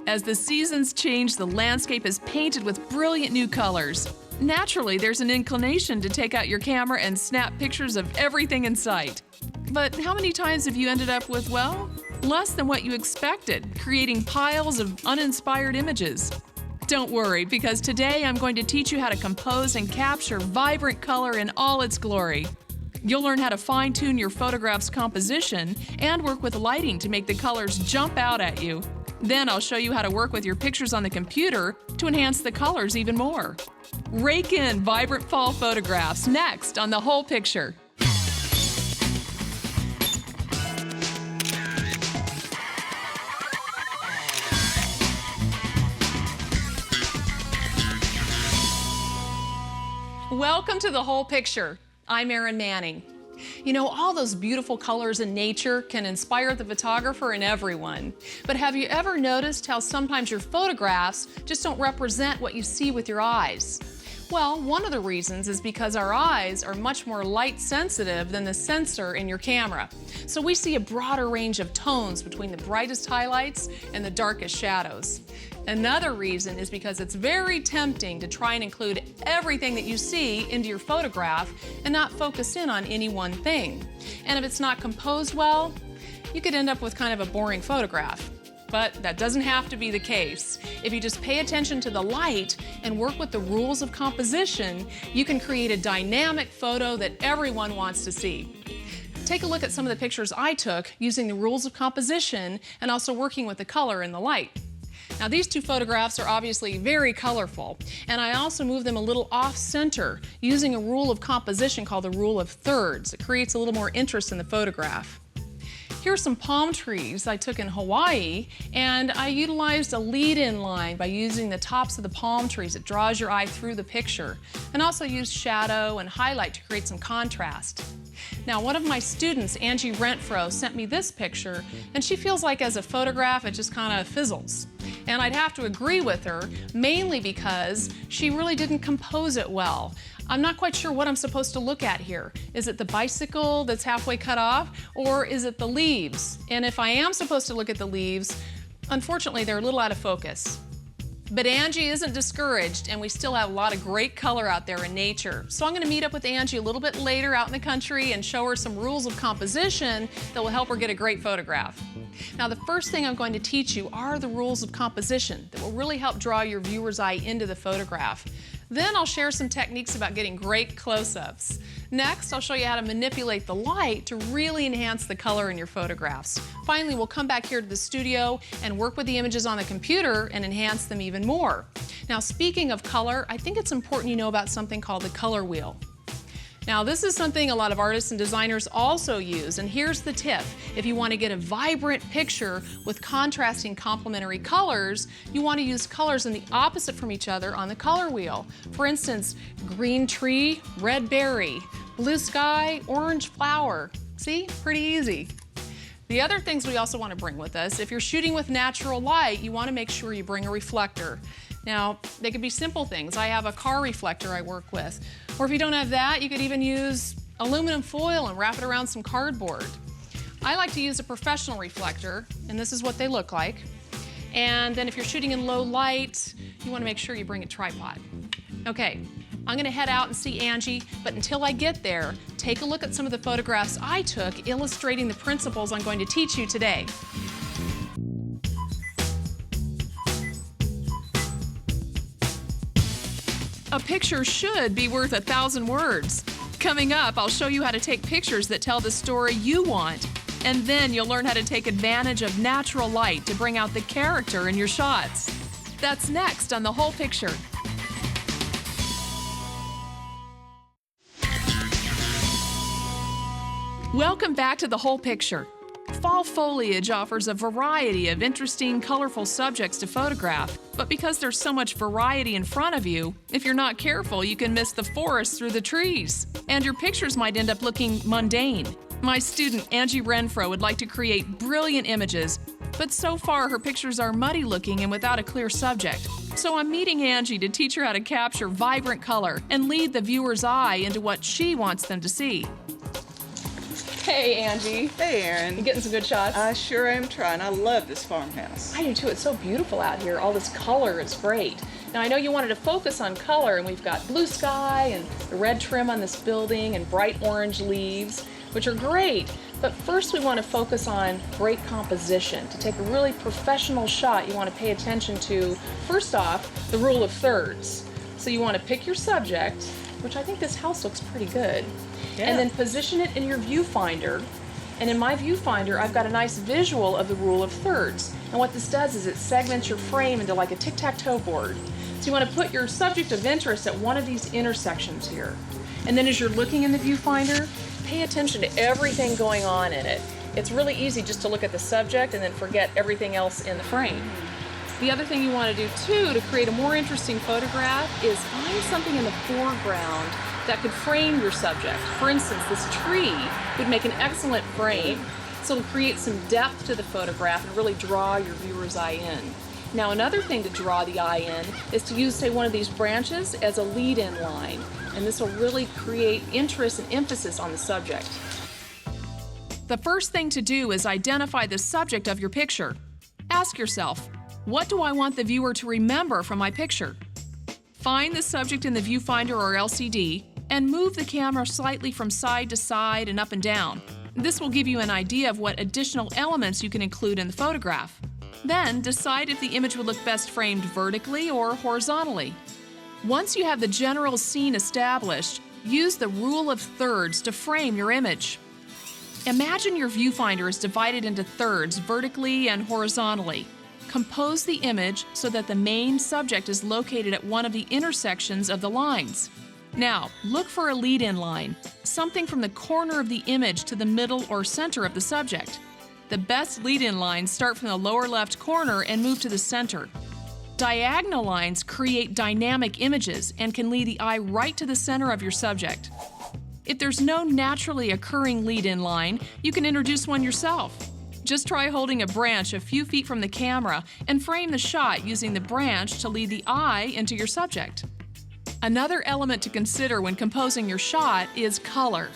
As the seasons change, the landscape is painted with brilliant new colors. Naturally, there's an inclination to take out your camera and snap pictures of everything in sight. But how many times have you ended up with, well, less than what you expected, creating piles of uninspired images? Don't worry, because today I'm going to teach you how to compose and capture vibrant color in all its glory. You'll learn how to fine-tune your photograph's composition and work with lighting to make the colors jump out at you. Then I'll show you how to work with your pictures on the computer to enhance the colors even more. Rake in vibrant fall photographs next on The Whole Picture. Welcome to The Whole Picture. I'm Erin Manning. You know, all those beautiful colors in nature can inspire the photographer and everyone. But have you ever noticed how sometimes your photographs just don't represent what you see with your eyes? Well, one of the reasons is because our eyes are much more light sensitive than the sensor in your camera. So we see a broader range of tones between the brightest highlights and the darkest shadows. Another reason is because it's very tempting to try and include everything that you see into your photograph and not focus in on any one thing. And if it's not composed well, you could end up with kind of a boring photograph. But that doesn't have to be the case. If you just pay attention to the light and work with the rules of composition, you can create a dynamic photo that everyone wants to see. Take a look at some of the pictures I took using the rules of composition and also working with the color and the light. Now, these two photographs are obviously very colorful, and I also moved them a little off-center using a rule of composition called the rule of thirds. It creates a little more interest in the photograph. Here are some palm trees I took in Hawaii, and I utilized a lead-in line by using the tops of the palm trees. It draws your eye through the picture, and also used shadow and highlight to create some contrast. Now, one of my students, Angie Renfro, sent me this picture, and she feels like as a photograph, it just kind of fizzles. And I'd have to agree with her, mainly because she really didn't compose it well. I'm not quite sure what I'm supposed to look at here. Is it the bicycle that's halfway cut off, or is it the leaves? And if I am supposed to look at the leaves, unfortunately, they're a little out of focus. But Angie isn't discouraged, and we still have a lot of great color out there in nature. So I'm going to meet up with Angie a little bit later out in the country and show her some rules of composition that will help her get a great photograph. Now, the first thing I'm going to teach you are the rules of composition that will really help draw your viewer's eye into the photograph. Then I'll share some techniques about getting great close-ups. Next, I'll show you how to manipulate the light to really enhance the color in your photographs. Finally, we'll come back here to the studio and work with the images on the computer and enhance them even more. Now, speaking of color, I think it's important you know about something called the color wheel. Now, this is something a lot of artists and designers also use, and here's the tip. If you want to get a vibrant picture with contrasting complementary colors, you want to use colors in the opposite from each other on the color wheel. For instance, green tree, red berry, blue sky, orange flower. See? Pretty easy. The other things we also want to bring with us, if you're shooting with natural light, you want to make sure you bring a reflector. Now, they could be simple things. I have a car reflector I work with. Or if you don't have that, you could even use aluminum foil and wrap it around some cardboard. I like to use a professional reflector, and this is what they look like. And then if you're shooting in low light, you want to make sure you bring a tripod. Okay, I'm going to head out and see Angie, but until I get there, take a look at some of the photographs I took illustrating the principles I'm going to teach you today. A picture should be worth 1,000 words. Coming up, I'll show you how to take pictures that tell the story you want. And then you'll learn how to take advantage of natural light to bring out the character in your shots. That's next on The Whole Picture. Welcome back to The Whole Picture. Fall foliage offers a variety of interesting, colorful subjects to photograph, but because there's so much variety in front of you, if you're not careful, you can miss the forest through the trees, and your pictures might end up looking mundane. My student, Angie Renfro, would like to create brilliant images, but so far her pictures are muddy looking and without a clear subject. So I'm meeting Angie to teach her how to capture vibrant color and lead the viewer's eye into what she wants them to see. Hey, Angie. Hey, Erin. You getting some good shots? I sure am trying. I love this farmhouse. I do too. It's so beautiful out here. All this color is great. Now, I know you wanted to focus on color, and we've got blue sky and the red trim on this building and bright orange leaves, which are great. But first, we want to focus on great composition. To take a really professional shot, you want to pay attention to, first off, the rule of thirds. So you want to pick your subject, which I think this house looks pretty good, and then position it in your viewfinder. And in my viewfinder, I've got a nice visual of the rule of thirds. And what this does is it segments your frame into like a tic-tac-toe board. So you want to put your subject of interest at one of these intersections here. And then as you're looking in the viewfinder, pay attention to everything going on in it. It's really easy just to look at the subject and then forget everything else in the frame. The other thing you want to do too to create a more interesting photograph is find something in the foreground that could frame your subject. For instance, this tree would make an excellent frame, so it'll create some depth to the photograph and really draw your viewer's eye in. Now, another thing to draw the eye in is to use, say, one of these branches as a lead-in line, and this will really create interest and emphasis on the subject. The first thing to do is identify the subject of your picture. Ask yourself, what do I want the viewer to remember from my picture? Find the subject in the viewfinder or LCD and move the camera slightly from side to side and up and down. This will give you an idea of what additional elements you can include in the photograph. Then decide if the image would look best framed vertically or horizontally. Once you have the general scene established, use the rule of thirds to frame your image. Imagine your viewfinder is divided into thirds vertically and horizontally. Compose the image so that the main subject is located at one of the intersections of the lines. Now, look for a lead-in line, something from the corner of the image to the middle or center of the subject. The best lead-in lines start from the lower left corner and move to the center. Diagonal lines create dynamic images and can lead the eye right to the center of your subject. If there's no naturally occurring lead-in line, you can introduce one yourself. Just try holding a branch a few feet from the camera and frame the shot using the branch to lead the eye into your subject. Another element to consider when composing your shot is color.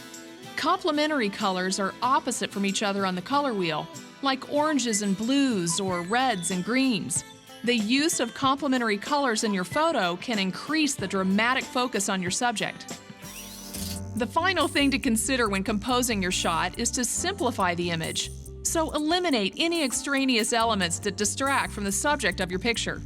Complementary colors are opposite from each other on the color wheel, like oranges and blues or reds and greens. The use of complementary colors in your photo can increase the dramatic focus on your subject. The final thing to consider when composing your shot is to simplify the image. So eliminate any extraneous elements that distract from the subject of your picture.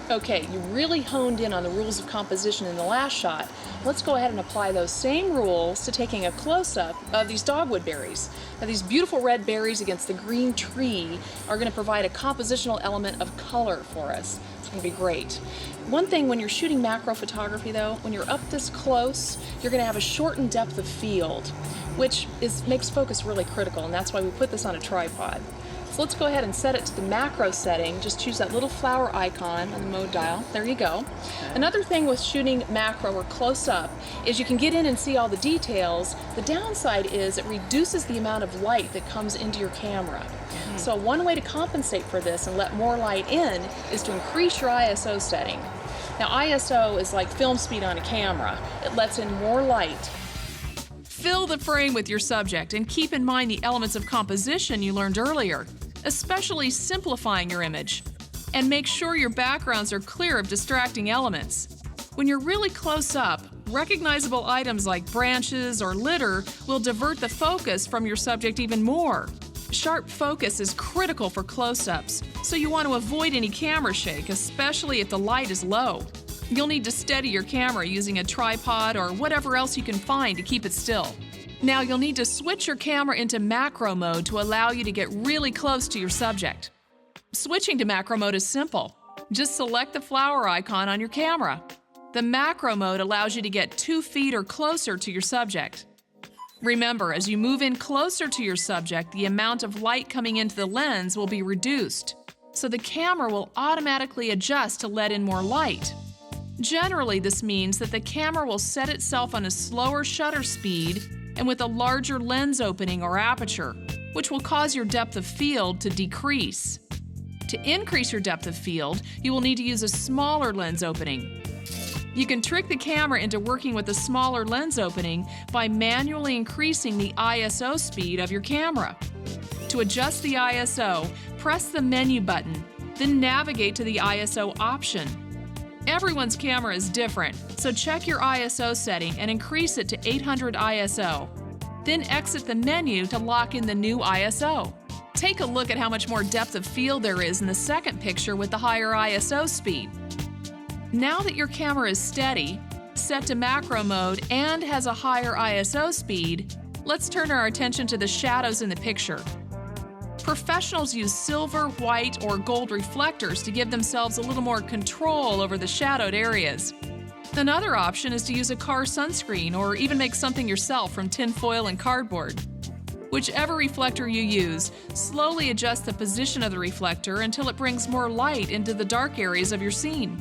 Okay, you really honed in on the rules of composition in the last shot. Let's go ahead and apply those same rules to taking a close-up of these dogwood berries. Now, these beautiful red berries against the green tree are going to provide a compositional element of color for us. It's going to be great. One thing when you're shooting macro photography though, when you're up this close, you're going to have a shortened depth of field, which makes focus really critical, and that's why we put this on a tripod. So let's go ahead and set it to the macro setting. Just choose that little flower icon on the mode dial. There you go. Another thing with shooting macro or close up is you can get in and see all the details. The downside is it reduces the amount of light that comes into your camera. So one way to compensate for this and let more light in is to increase your ISO setting. Now, ISO is like film speed on a camera. It lets in more light. Fill the frame with your subject and keep in mind the elements of composition you learned earlier, especially simplifying your image. And make sure your backgrounds are clear of distracting elements. When you're really close up, recognizable items like branches or litter will divert the focus from your subject even more. Sharp focus is critical for close-ups, so you want to avoid any camera shake, especially if the light is low. You'll need to steady your camera using a tripod or whatever else you can find to keep it still. Now you'll need to switch your camera into macro mode to allow you to get really close to your subject. Switching to macro mode is simple. Just select the flower icon on your camera. The macro mode allows you to get 2 feet or closer to your subject. Remember, as you move in closer to your subject, the amount of light coming into the lens will be reduced, so the camera will automatically adjust to let in more light. Generally, this means that the camera will set itself on a slower shutter speed and with a larger lens opening or aperture, which will cause your depth of field to decrease. To increase your depth of field, you will need to use a smaller lens opening. You can trick the camera into working with a smaller lens opening by manually increasing the ISO speed of your camera. To adjust the ISO, press the menu button, then navigate to the ISO option. Everyone's camera is different, so check your ISO setting and increase it to 800 ISO. Then exit the menu to lock in the new ISO. Take a look at how much more depth of field there is in the second picture with the higher ISO speed. Now that your camera is steady, set to macro mode, and has a higher ISO speed, let's turn our attention to the shadows in the picture. Professionals use silver, white, or gold reflectors to give themselves a little more control over the shadowed areas. Another option is to use a car sunscreen or even make something yourself from tin foil and cardboard. Whichever reflector you use, slowly adjust the position of the reflector until it brings more light into the dark areas of your scene.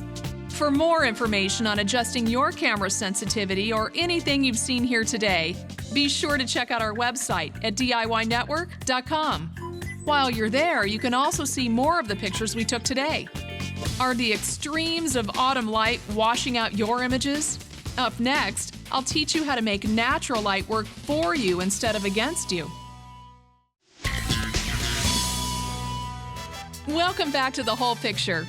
For more information on adjusting your camera sensitivity or anything you've seen here today, be sure to check out our website at DIYnetwork.com. While you're there, you can also see more of the pictures we took today. Are the extremes of autumn light washing out your images? Up next, I'll teach you how to make natural light work for you instead of against you. Welcome back to The Whole Picture.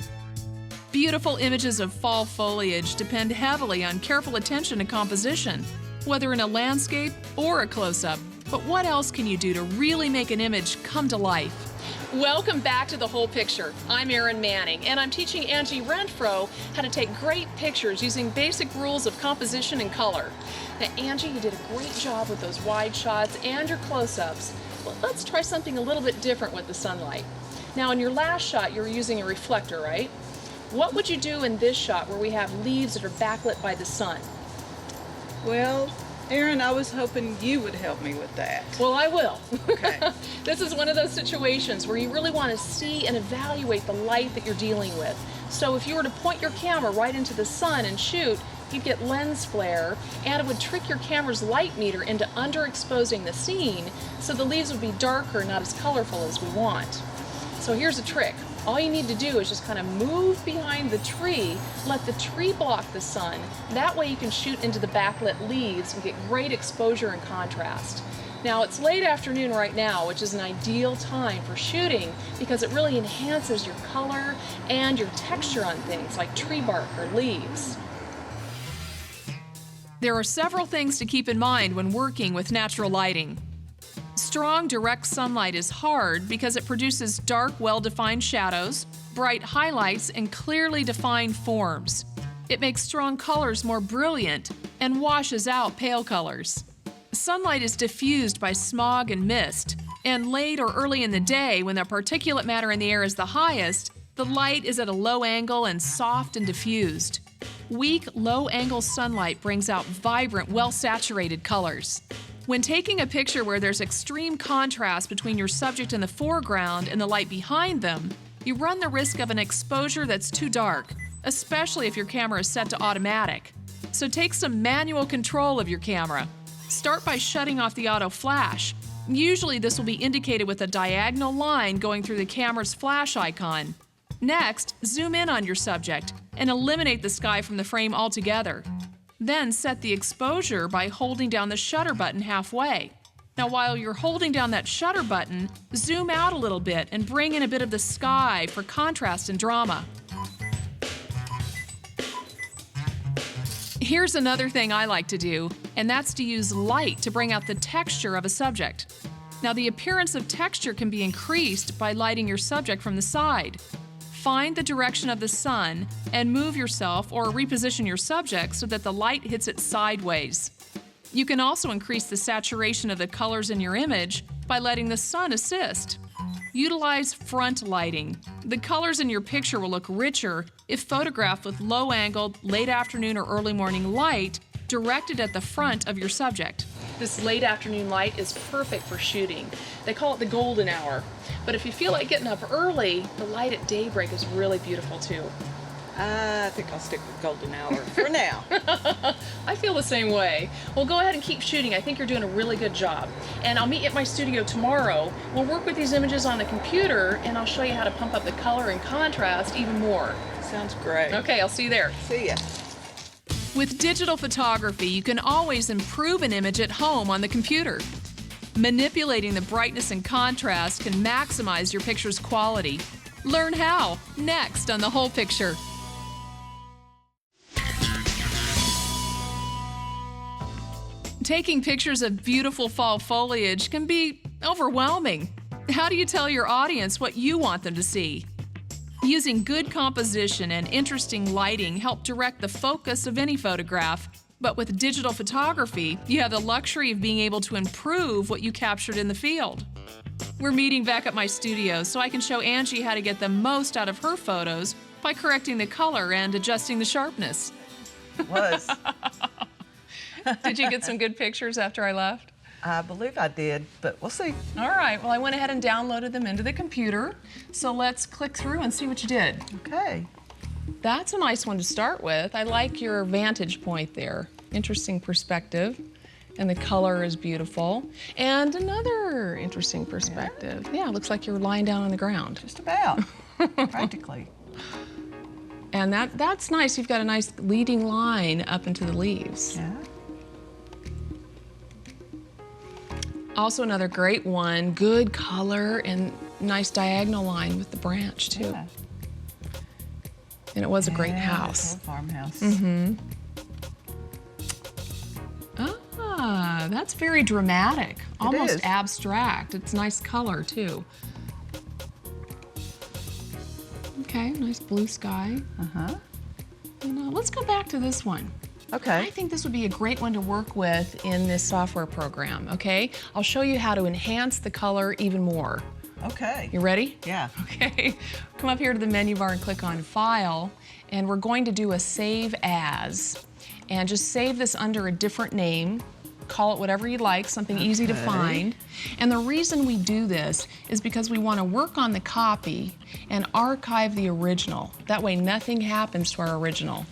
Beautiful images of fall foliage depend heavily on careful attention to composition, whether in a landscape or a close-up. But what else can you do to really make an image come to life? Welcome back to The Whole Picture. I'm Erin Manning, and I'm teaching Angie Renfro how to take great pictures using basic rules of composition and color. Now, Angie, you did a great job with those wide shots and your close-ups. Well, let's try something a little bit different with the sunlight. Now, in your last shot, you were using a reflector, right? What would you do in this shot where we have leaves that are backlit by the sun? Well, Erin, I was hoping you would help me with that. Well, I will. Okay. This is one of those situations where you really want to see and evaluate the light that you're dealing with. So if you were to point your camera right into the sun and shoot, you'd get lens flare, and it would trick your camera's light meter into underexposing the scene, so the leaves would be darker, not as colorful as we want. So here's a trick. All you need to do is just kind of move behind the tree, let the tree block the sun. That way you can shoot into the backlit leaves and get great exposure and contrast. Now, it's late afternoon right now, which is an ideal time for shooting because it really enhances your color and your texture on things like tree bark or leaves. There are several things to keep in mind when working with natural lighting. Strong, direct sunlight is hard because it produces dark, well-defined shadows, bright highlights, and clearly defined forms. It makes strong colors more brilliant and washes out pale colors. Sunlight is diffused by smog and mist, and late or early in the day, when the particulate matter in the air is the highest, the light is at a low angle and soft and diffused. Weak, low-angle sunlight brings out vibrant, well-saturated colors. When taking a picture where there's extreme contrast between your subject in the foreground and the light behind them, you run the risk of an exposure that's too dark, especially if your camera is set to automatic. So take some manual control of your camera. Start by shutting off the auto flash. Usually this will be indicated with a diagonal line going through the camera's flash icon. Next, zoom in on your subject and eliminate the sky from the frame altogether. Then set the exposure by holding down the shutter button halfway. Now, while you're holding down that shutter button, zoom out a little bit and bring in a bit of the sky for contrast and drama. Here's another thing I like to do, and that's to use light to bring out the texture of a subject. Now, the appearance of texture can be increased by lighting your subject from the side. Find the direction of the sun and move yourself or reposition your subject so that the light hits it sideways. You can also increase the saturation of the colors in your image by letting the sun assist. Utilize front lighting. The colors in your picture will look richer if photographed with low-angled, late afternoon or early morning light directed at the front of your subject. This late afternoon light is perfect for shooting. They call it the golden hour. But if you feel like getting up early, the light at daybreak is really beautiful too. I think I'll stick with golden hour for now. I feel the same way. Well, go ahead and keep shooting. I think you're doing a really good job. And I'll meet you at my studio tomorrow. We'll work with these images on the computer, and I'll show you how to pump up the color and contrast even more. Sounds great. Okay, I'll see you there. See ya. With digital photography, you can always improve an image at home on the computer. Manipulating the brightness and contrast can maximize your picture's quality. Learn how next on The Whole Picture. Taking pictures of beautiful fall foliage can be overwhelming. How do you tell your audience what you want them to see? Using good composition and interesting lighting help direct the focus of any photograph. But with digital photography, you have the luxury of being able to improve what you captured in the field. We're meeting back at my studio so I can show Angie how to get the most out of her photos by correcting the color and adjusting the sharpness. Did you get some good pictures after I left? I believe I did, but we'll see. All right, well, I went ahead and downloaded them into the computer. So let's click through and see what you did. Okay. That's a nice one to start with. I like your vantage point there. Interesting perspective. And the color is beautiful. And another interesting perspective. Yeah, it looks like you're lying down on the ground. Just about, practically. And that's nice. You've got a nice leading line up into the leaves. Yeah. Also another great one, good color and nice diagonal line with the branch too. Yeah. And it was a great It's house. a farmhouse. Mm-hmm. Ah, that's very dramatic, almost abstract. It's nice color too. Okay, nice blue sky. Uh-huh. And let's go back to this one. Okay. I think this would be a great one to work with in this software program, okay? I'll show you how to enhance the color even more. Okay. You ready? Yeah. Okay. Come up here to the menu bar and click on File, and we're going to do a Save As. And just save this under a different name. Call it whatever you like, something easy to find. And the reason we do this is because we want to work on the copy and archive the original. That way nothing happens to our original.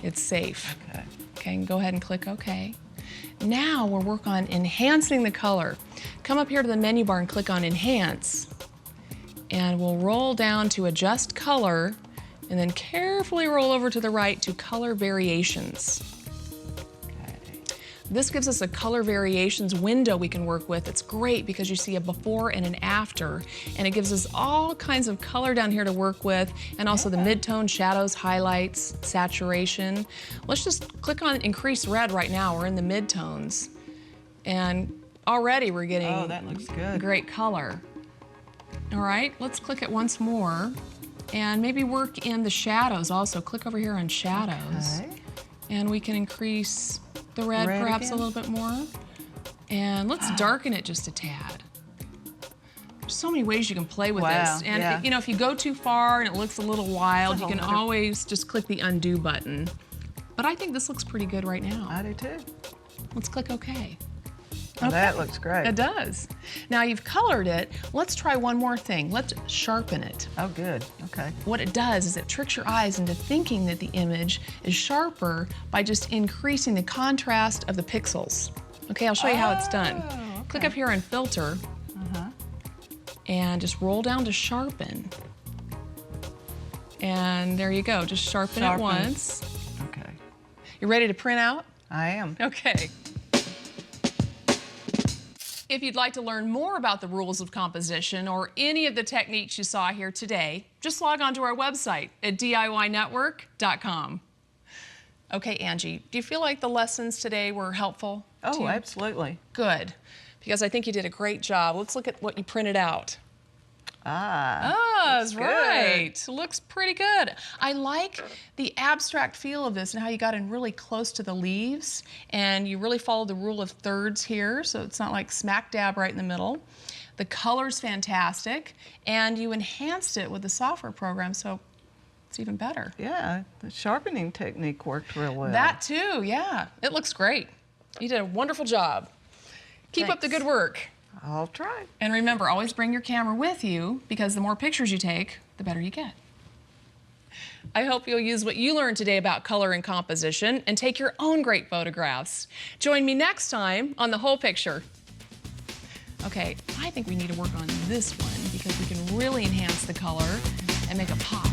It's safe. Okay. Okay, and go ahead and click OK. Now we'll work on enhancing the color. Come up here to the menu bar and click on Enhance. And we'll roll down to Adjust Color, and then carefully roll over to the right to Color Variations. This gives us a color variations window we can work with. It's great because you see a before and an after, and it gives us all kinds of color down here to work with, and also the mid-tone, shadows, highlights, saturation. Let's just click on Increase Red right now. We're in the mid-tones, and already we're getting that looks good. Great color. All right, let's click it once more, and maybe work in the shadows also. Click over here on Shadows, and we can increase the red perhaps again? a little bit more. And let's darken it just a tad. There's so many ways you can play with this. And you know, if you go too far and it looks a little wild, you can always just click the undo button. But I think this looks pretty good right now. I do too. Let's click OK. Oh, that looks great. It does. Now you've colored it. Let's try one more thing. Let's sharpen it. Oh, good. Okay. What it does is it tricks your eyes into thinking that the image is sharper by just increasing the contrast of the pixels. Okay, I'll show you how it's done. Okay. Click up here on Filter, and just roll down to Sharpen. And there you go, just sharpen it once. Okay. You ready to print out? I am. Okay. If you'd like to learn more about the rules of composition or any of the techniques you saw here today, just log on to our website at DIYnetwork.com. Okay, Angie, do you feel like the lessons today were helpful? Oh, absolutely. Good, because I think you did a great job. Let's look at what you printed out. That's right. Looks pretty good. I like the abstract feel of this and how you got in really close to the leaves, and you really followed the rule of thirds here, so it's not like smack dab right in the middle. The color's fantastic, and you enhanced it with the software program, so it's even better. Yeah, the sharpening technique worked real well. That too, yeah. It looks great. You did a wonderful job. Keep up the good work. I'll try. And remember, always bring your camera with you, because the more pictures you take, the better you get. I hope you'll use what you learned today about color and composition and take your own great photographs. Join me next time on The Whole Picture. Okay, I think we need to work on this one because we can really enhance the color and make a pop.